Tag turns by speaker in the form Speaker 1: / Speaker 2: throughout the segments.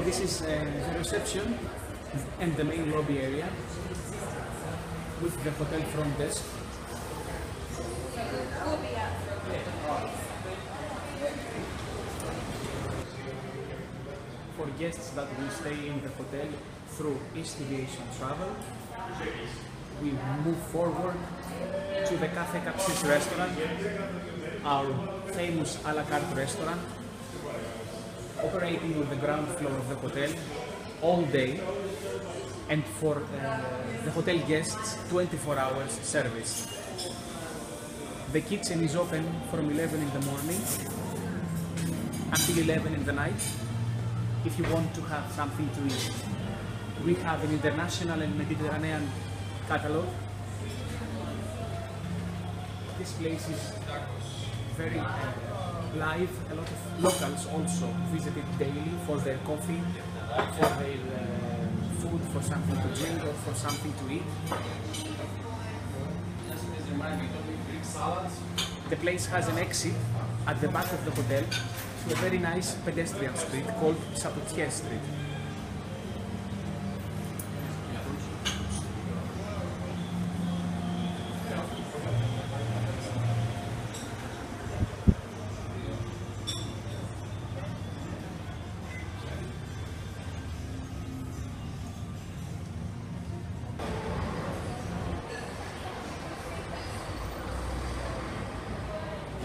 Speaker 1: This is the reception and the main lobby area with the hotel front desk. For guests that will stay in the hotel through East Aviation Travel, we move forward to the Cafe Capsis restaurant, our famous a la carte restaurant, operating on the ground floor of the hotel all day, and for the hotel guests 24 hours service. The kitchen is open from 11 in the morning until 11 in the night if you want to have something to eat. We have an international and Mediterranean catalog. This place is very live. A lot of locals also visit it daily for their coffee, for their food, for something to drink or for something to eat. The place has an exit at the back of the hotel to a very nice pedestrian street called Sapoutier Street.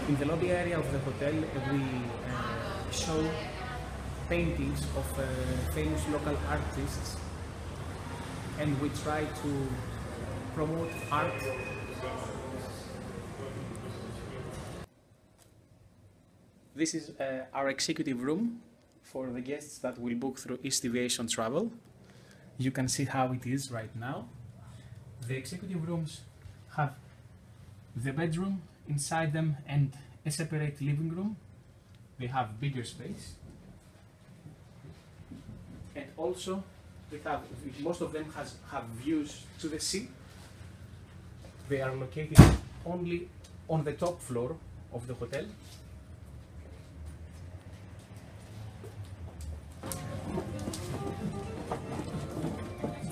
Speaker 1: In the lobby area of the hotel, we show paintings of famous local artists, and we try to promote art. This is our executive room for the guests that will book through East Aviation Travel. You can see how it is right now. The executive rooms have the bedroom inside them and a separate living room. They have bigger space, and also most of them have views to the sea. They are located only on the top floor of the hotel.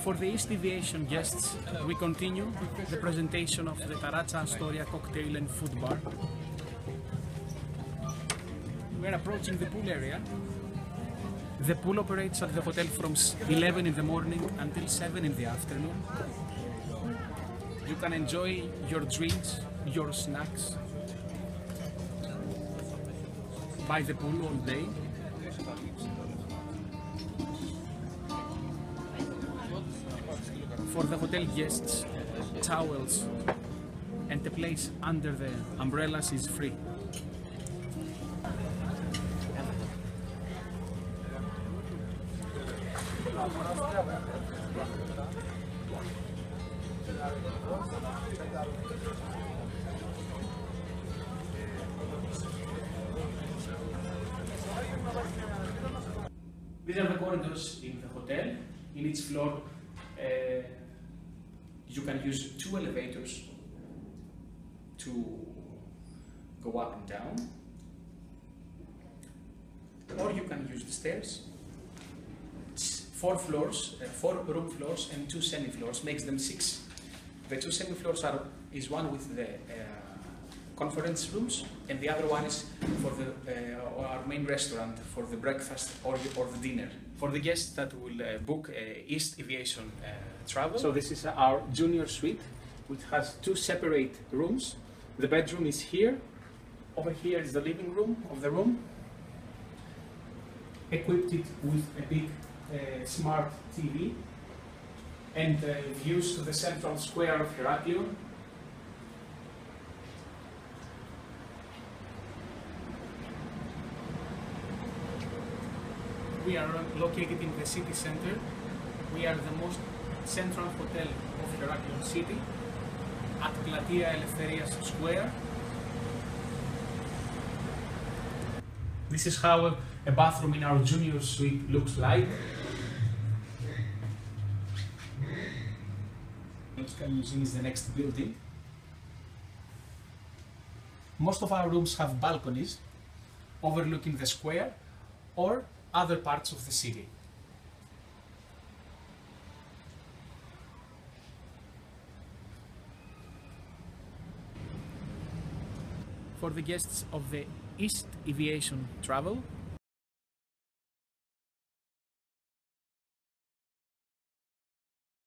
Speaker 1: For the East Aviation guests, we continue the presentation of the Taratsa Astoria cocktail and food bar. We're approaching the pool area. The pool operates at the hotel from 11 in the morning until 7 in the afternoon. You can enjoy your drinks, your snacks by the pool all day. For the hotel guests, towels and the place under the umbrellas is free. These are the corridors in the hotel. In each floor, you can use 2 elevators to go up and down, or you can use the stairs. It's 4 floors, 4 room floors and 2 semi-floors, makes them 6. The 2 semi-floors is one with the conference rooms, and the other one is for our main restaurant for the breakfast or the dinner. For the guests that will book East Aviation Travel. So this is our junior suite, which has 2 separate rooms. The bedroom is here. Over here is the living room of the room, equipped it with a big smart TV and views to the central square of Heraklion. We are located in the city center. We are the most central hotel of Heraklion city at Platia Eleftherias Square. This is how a bathroom in our junior suite looks like. Museum is the next building. Most of our rooms have balconies overlooking the square or other parts of the city. for the guests of the East Aviation Travel.